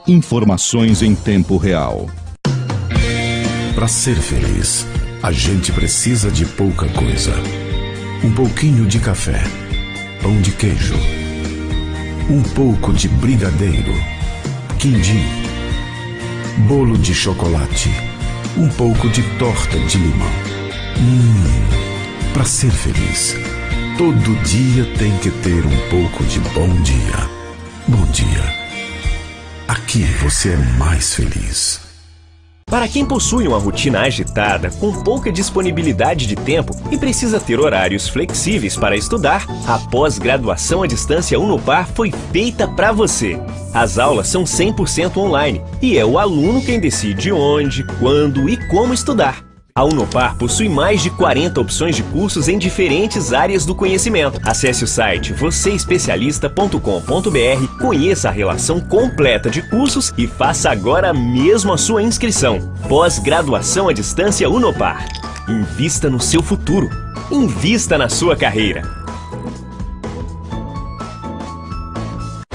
Informações em tempo real. Para ser feliz, a gente precisa de pouca coisa. Um pouquinho de café, pão de queijo, um pouco de brigadeiro, quindim, bolo de chocolate, um pouco de torta de limão. Para ser feliz, todo dia tem que ter um pouco de bom dia. Bom dia. Aqui você é mais feliz. Para quem possui uma rotina agitada, com pouca disponibilidade de tempo e precisa ter horários flexíveis para estudar, a pós-graduação à distância Unopar foi feita para você. As aulas são 100% online e é o aluno quem decide onde, quando e como estudar. A Unopar possui mais de 40 opções de cursos em diferentes áreas do conhecimento. Acesse o site vocêespecialista.com.br, conheça a relação completa de cursos e faça agora mesmo a sua inscrição. Pós-graduação à distância Unopar. Invista no seu futuro. Invista na sua carreira.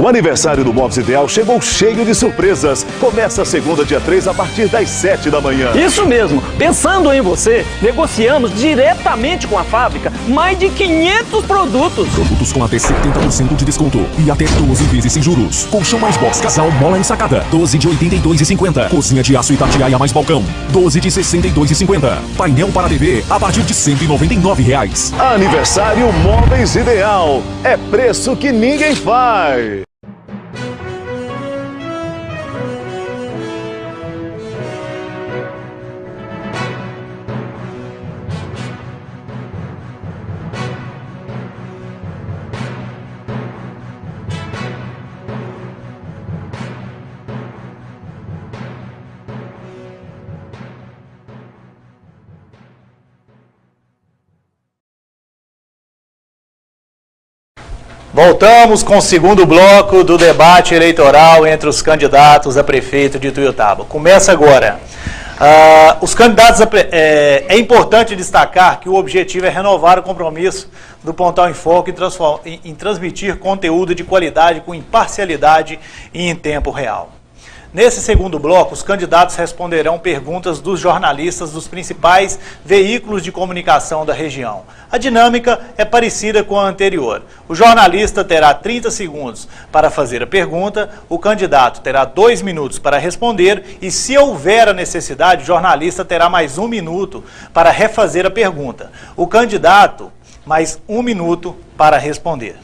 O aniversário do Móveis Ideal chegou cheio de surpresas. Começa a segunda, dia 3, a partir das 7 da manhã. Isso mesmo! Pensando em você, negociamos diretamente com a fábrica mais de 500 produtos. Produtos com até 70% de desconto e até 12 vezes sem juros. Colchão mais box casal mola ensacada, 12 de R$ 82,50. Cozinha de aço Itatiaia mais balcão, 12 de R$ 62,50. Painel para TV a partir de R$ 199. Aniversário Móveis Ideal. É preço que ninguém faz. Voltamos com o segundo bloco do debate eleitoral entre os candidatos a prefeito de Ituiutaba. Começa agora. Os candidatos é importante destacar que o objetivo é renovar o compromisso do Pontal em Foco em transmitir conteúdo de qualidade com imparcialidade e em tempo real. Nesse segundo bloco, os candidatos responderão perguntas dos jornalistas dos principais veículos de comunicação da região. A dinâmica é parecida com a anterior. O jornalista terá 30 segundos para fazer a pergunta, o candidato terá 2 minutos para responder e, se houver a necessidade, o jornalista terá mais 1 minuto para refazer a pergunta. O candidato, mais 1 minuto para responder.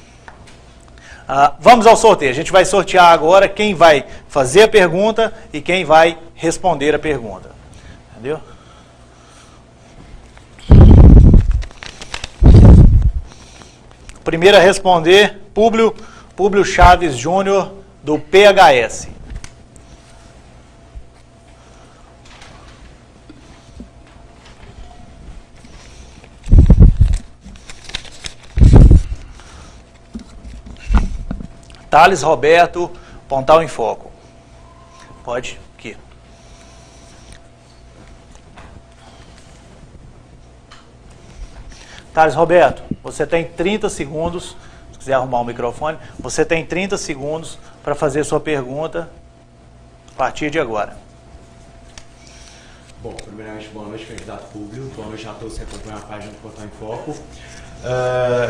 Vamos ao sorteio. A gente vai sortear agora quem vai fazer a pergunta e quem vai responder a pergunta. Entendeu? Primeiro a responder, Públio Chaves Júnior, do PHS. Thales Roberto, Pontal em Foco. Pode, aqui. Thales Roberto, você tem 30 segundos, se quiser arrumar o microfone, você tem 30 segundos para fazer sua pergunta a partir de agora. Bom, primeiramente, boa noite, candidato Públio. Boa noite a todos que acompanham a página do Pontal em Foco.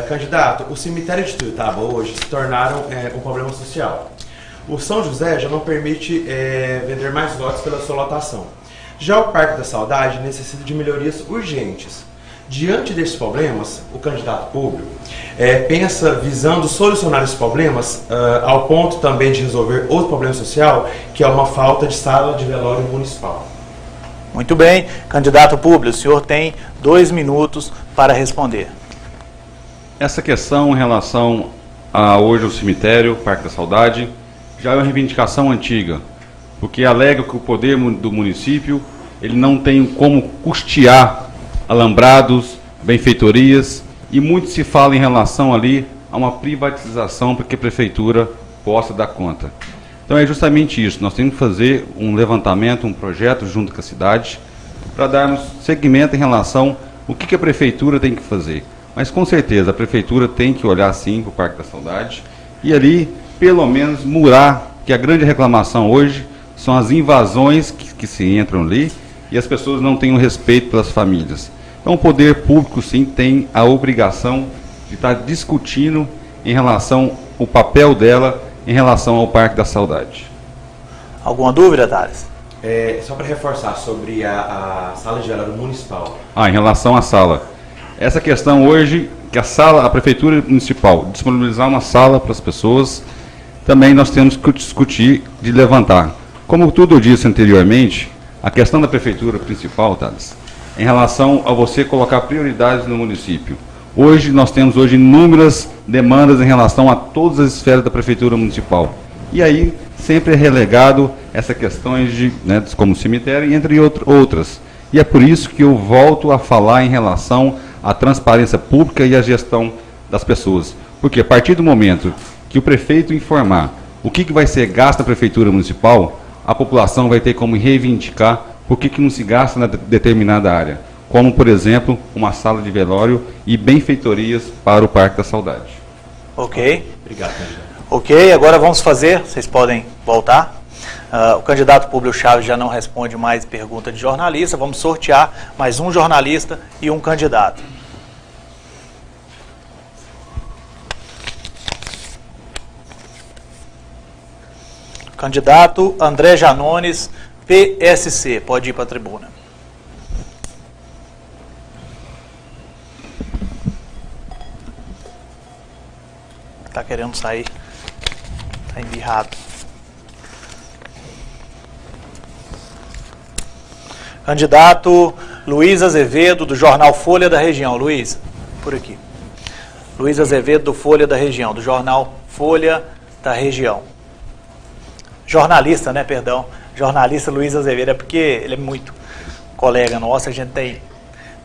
Candidato, o cemitério de Ituiutaba hoje se tornaram um problema social. O São José já não permite vender mais lotes pela sua lotação. Já o Parque da Saudade necessita de melhorias urgentes. Diante desses problemas, o candidato Públio pensa visando solucionar esses problemas ao ponto também de resolver outro problema social, que é uma falta de sala de velório municipal. Muito bem, candidato Públio, o senhor tem 2 minutos para responder. Essa questão em relação a hoje o cemitério, Parque da Saudade, já é uma reivindicação antiga, porque alega que o poder do município ele não tem como custear alambrados, benfeitorias, e muito se fala em relação ali a uma privatização para que a prefeitura possa dar conta. Então é justamente isso, nós temos que fazer um levantamento, um projeto junto com a cidade, para darmos seguimento em relação ao que a prefeitura tem que fazer. Mas com certeza a prefeitura tem que olhar sim para o Parque da Saudade e ali pelo menos murar porque a grande reclamação hoje são as invasões que se entram ali e as pessoas não têm o respeito pelas famílias. Então o poder público sim tem a obrigação de estar discutindo em relação ao papel dela em relação ao Parque da Saudade. Alguma dúvida, Thales? Só para reforçar sobre a sala de velório municipal. Em relação à sala. Essa questão hoje, que a Prefeitura Municipal disponibilizar uma sala para as pessoas, também nós temos que discutir de levantar. Como tudo eu disse anteriormente, a questão da Prefeitura Principal, Thales, em relação a você colocar prioridades no município. Hoje, nós temos inúmeras demandas em relação a todas as esferas da Prefeitura Municipal. E aí, sempre é relegado essa questões como cemitério, entre outras. E é por isso que eu volto a falar em relação à transparência pública e à gestão das pessoas. Porque a partir do momento que o prefeito informar o que vai ser gasto na Prefeitura Municipal, a população vai ter como reivindicar por que não se gasta na determinada área. Como, por exemplo, uma sala de velório e benfeitorias para o Parque da Saudade. Ok. Obrigado, candidato. Ok, agora vamos fazer, vocês podem voltar. O candidato Públio Chaves já não responde mais pergunta de jornalista, vamos sortear mais um jornalista e um candidato. Candidato André Janones, PSC, pode ir para a tribuna. Está querendo sair, está embirrado. Candidato Luiz Azevedo, do jornal Folha da Região. Luiz, por aqui. Luiz Azevedo, do Folha da Região, do jornal Folha da Região. Jornalista, perdão. Jornalista Luiz Azevedo, é porque ele é muito colega nosso, a gente tem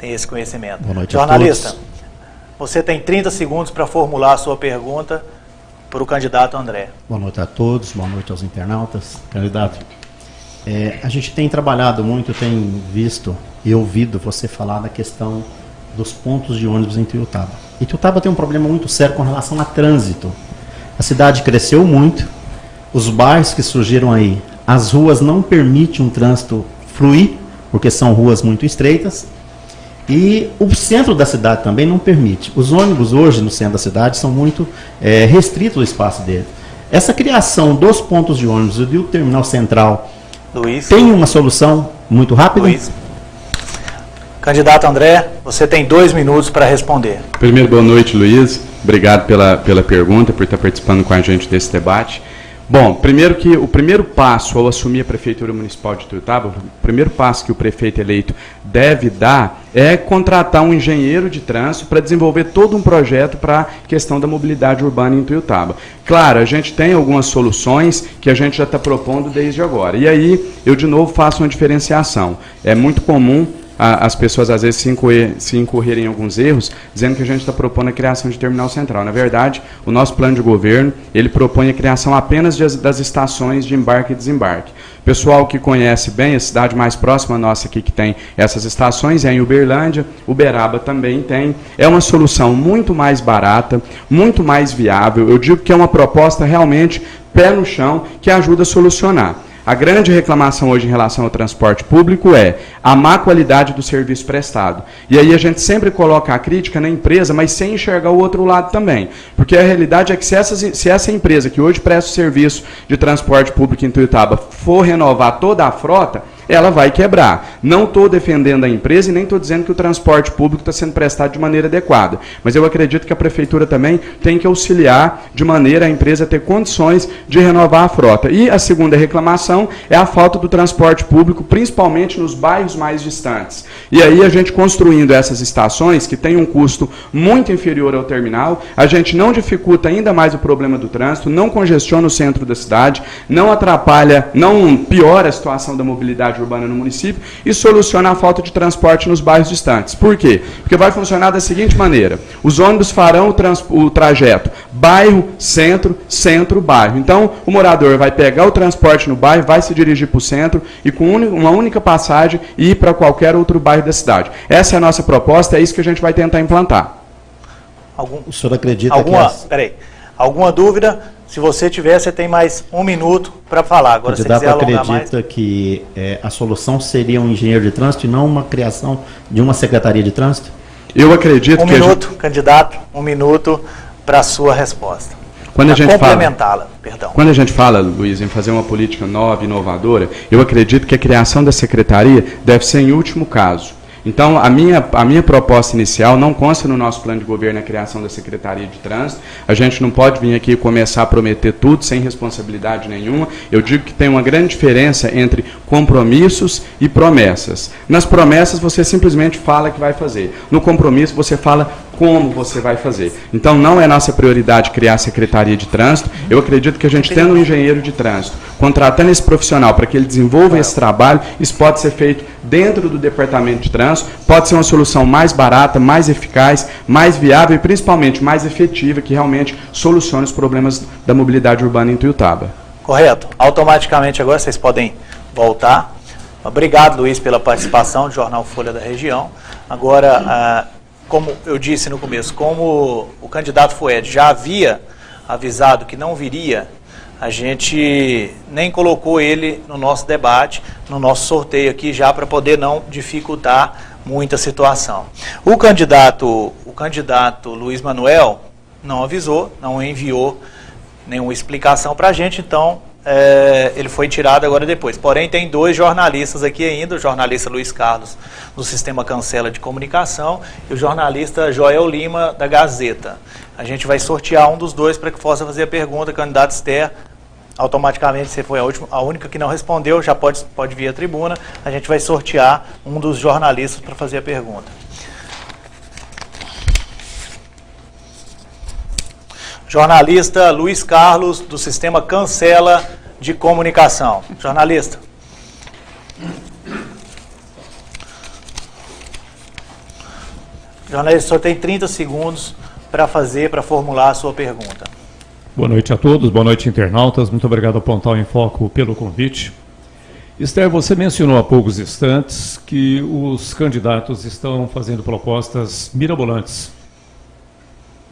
esse conhecimento. Boa noite jornalista, a todos. Você tem 30 segundos para formular a sua pergunta para o candidato André. Boa noite a todos, boa noite aos internautas. Candidato, a gente tem trabalhado muito, tem visto e ouvido você falar da questão dos pontos de ônibus em Tuiutaba. E Tuiutaba tem um problema muito sério com relação a trânsito. A cidade cresceu muito, os bairros que surgiram aí, as ruas não permitem um trânsito fluir, porque são ruas muito estreitas. E o centro da cidade também não permite. Os ônibus hoje no centro da cidade são muito restritos o espaço dele. Essa criação dos pontos de ônibus e do terminal central Luiz, tem uma solução muito rápida? Luiz. Candidato André, você tem 2 minutos para responder. Primeiro, boa noite, Luiz. Obrigado pela pergunta, por estar participando com a gente desse debate. Bom, primeiro que o primeiro passo ao assumir a Prefeitura Municipal de Tuiutaba, o primeiro passo que o prefeito eleito deve dar é contratar um engenheiro de trânsito para desenvolver todo um projeto para a questão da mobilidade urbana em Tuiutaba. Claro, a gente tem algumas soluções que a gente já está propondo desde agora. E aí, eu de novo faço uma diferenciação. É muito comum as pessoas às vezes se incorrerem em alguns erros, dizendo que a gente está propondo a criação de terminal central. Na verdade, o nosso plano de governo, ele propõe a criação apenas das estações de embarque e desembarque. Pessoal que conhece bem, a cidade mais próxima nossa aqui que tem essas estações é em Uberlândia, Uberaba também tem. É uma solução muito mais barata, muito mais viável. Eu digo que é uma proposta realmente pé no chão que ajuda a solucionar. A grande reclamação hoje em relação ao transporte público é a má qualidade do serviço prestado. E aí a gente sempre coloca a crítica na empresa, mas sem enxergar o outro lado também. Porque a realidade é que se essa empresa que hoje presta o serviço de transporte público em Tuiutaba for renovar toda a frota, ela vai quebrar. Não estou defendendo a empresa e nem estou dizendo que o transporte público está sendo prestado de maneira adequada. Mas eu acredito que a Prefeitura também tem que auxiliar de maneira a empresa ter condições de renovar a frota. E a segunda reclamação é a falta do transporte público, principalmente nos bairros mais distantes. E aí a gente construindo essas estações, que tem um custo muito inferior ao terminal, a gente não dificulta ainda mais o problema do trânsito, não congestiona o centro da cidade, não atrapalha, não piora a situação da mobilidade urbana no município e soluciona a falta de transporte nos bairros distantes. Por quê? Porque vai funcionar da seguinte maneira: os ônibus farão o trajeto bairro, centro, centro, bairro. Então, o morador vai pegar o transporte no bairro, vai se dirigir para o centro e com uma única passagem ir para qualquer outro bairro da cidade. Essa é a nossa proposta, é isso que a gente vai tentar implantar. O senhor acredita alguma dúvida? Se você tiver, você tem mais 1 minuto para falar. Agora, se você quiser alongar mais... acredita que a solução seria um engenheiro de trânsito e não uma criação de uma secretaria de trânsito? Eu acredito que... 1 minuto, candidato, 1 minuto para a sua resposta. Quando a gente complementá-la, perdão. Quando a gente fala, Luiz, em fazer uma política nova, inovadora, eu acredito que a criação da secretaria deve ser em último caso. Então, a minha proposta inicial não consta no nosso plano de governo a criação da Secretaria de Trânsito. A gente não pode vir aqui e começar a prometer tudo sem responsabilidade nenhuma. Eu digo que tem uma grande diferença entre compromissos e promessas. Nas promessas, você simplesmente fala que vai fazer. No compromisso, você fala como você vai fazer. Então, não é nossa prioridade criar a Secretaria de Trânsito. Eu acredito que a gente tendo um engenheiro de trânsito, contratando esse profissional para que ele desenvolva esse trabalho, isso pode ser feito dentro do Departamento de Trânsito, pode ser uma solução mais barata, mais eficaz, mais viável e principalmente mais efetiva, que realmente solucione os problemas da mobilidade urbana em Tuiutaba. Correto. Automaticamente agora vocês podem voltar. Obrigado, Luiz, pela participação do Jornal Folha da Região. Agora, como eu disse no começo, como o candidato Fued já havia avisado que não viria, a gente nem colocou ele no nosso debate, no nosso sorteio aqui, já para poder não dificultar muita situação. O candidato Luiz Manuel não avisou, não enviou nenhuma explicação para a gente, então ele foi tirado agora depois. Porém, tem 2 jornalistas aqui ainda, o jornalista Luiz Carlos, do Sistema Cancela de Comunicação, e o jornalista Joel Lima, da Gazeta. A gente vai sortear um dos 2 para que possa fazer a pergunta, candidato Esther. Automaticamente, você foi a única que não respondeu, já pode vir à tribuna. A gente vai sortear um dos jornalistas para fazer a pergunta. Jornalista Luiz Carlos, do Sistema Cancela de Comunicação. Jornalista. Jornalista, só tem 30 segundos para formular a sua pergunta. Boa noite a todos, boa noite internautas, muito obrigado ao Pontal em Foco pelo convite. Esther, você mencionou há poucos instantes que os candidatos estão fazendo propostas mirabolantes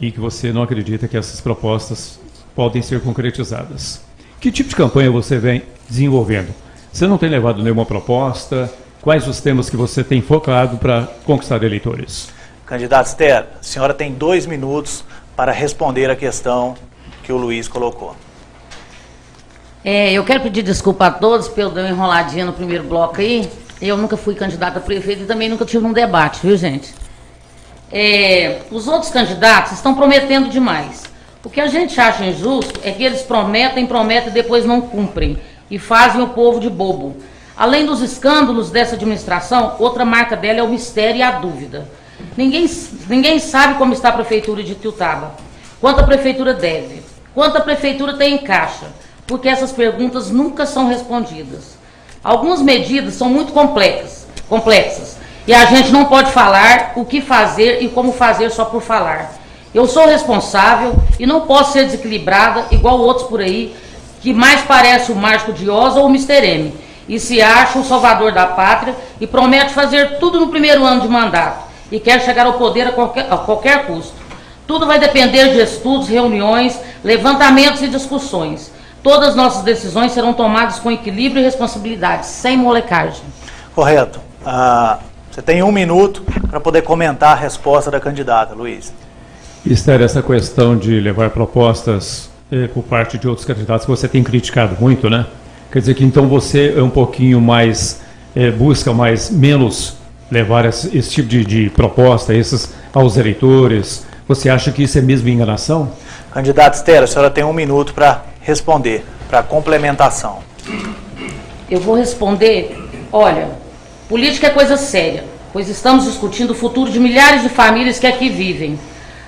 e que você não acredita que essas propostas podem ser concretizadas. Que tipo de campanha você vem desenvolvendo? Você não tem levado nenhuma proposta? Quais os temas que você tem focado para conquistar eleitores? Candidato Esther, a senhora tem 2 minutos para responder a questão que o Luiz colocou. Eu quero pedir desculpa a todos pelo dar uma enroladinha no primeiro bloco aí. Eu nunca fui candidata a prefeito e também nunca tive um debate, viu, gente? Os outros candidatos estão prometendo demais. O que a gente acha injusto é que eles prometem e depois não cumprem e fazem o povo de bobo. Além dos escândalos dessa administração, outra marca dela é o mistério e a dúvida. Ninguém sabe como está a prefeitura de Tuiutaba, quanto a prefeitura deve, quanto a prefeitura tem em caixa, porque essas perguntas nunca são respondidas. Algumas medidas são muito complexas e a gente não pode falar o que fazer e como fazer só por falar. Eu sou responsável e não posso ser desequilibrada igual outros por aí, que mais parece o Mágico de Oz ou o Mr. M, e se acha o salvador da pátria e promete fazer tudo no primeiro ano de mandato e quer chegar ao poder a qualquer custo. Tudo vai depender de estudos, reuniões, levantamentos e discussões. Todas as nossas decisões serão tomadas com equilíbrio e responsabilidade, sem molecagem. Correto. Você tem 1 minuto para poder comentar a resposta da candidata, Luiz. Esther, essa questão de levar propostas por parte de outros candidatos que você tem criticado muito, né? Quer dizer que então você é um pouquinho mais, busca menos levar esse tipo de proposta aos eleitores. Você acha que isso é mesmo enganação? Candidato Esther, a senhora tem 1 minuto para responder, para complementação. Eu vou responder, olha, política é coisa séria, pois estamos discutindo o futuro de milhares de famílias que aqui vivem.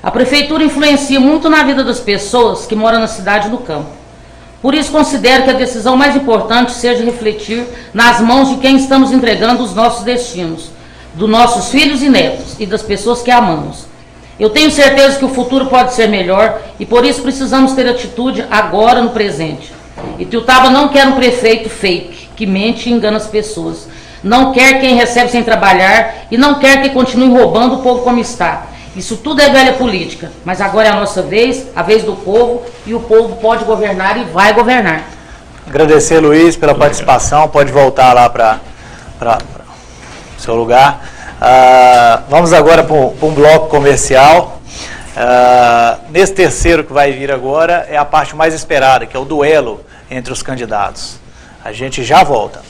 A prefeitura influencia muito na vida das pessoas que moram na cidade e no campo. Por isso considero que a decisão mais importante seja refletir nas mãos de quem estamos entregando os nossos destinos, dos nossos filhos e netos e das pessoas que amamos. Eu tenho certeza que o futuro pode ser melhor e por isso precisamos ter atitude agora no presente. E Tuiutaba não quer um prefeito fake, que mente e engana as pessoas. Não quer quem recebe sem trabalhar e não quer que continue roubando o povo como está. Isso tudo é velha política, mas agora é a nossa vez, a vez do povo, e o povo pode governar e vai governar. Agradecer, Luiz, pela participação. Pode voltar lá para o seu lugar. Vamos agora para um bloco comercial. Nesse terceiro que vai vir agora é a parte mais esperada, que é o duelo entre os candidatos. A gente já volta.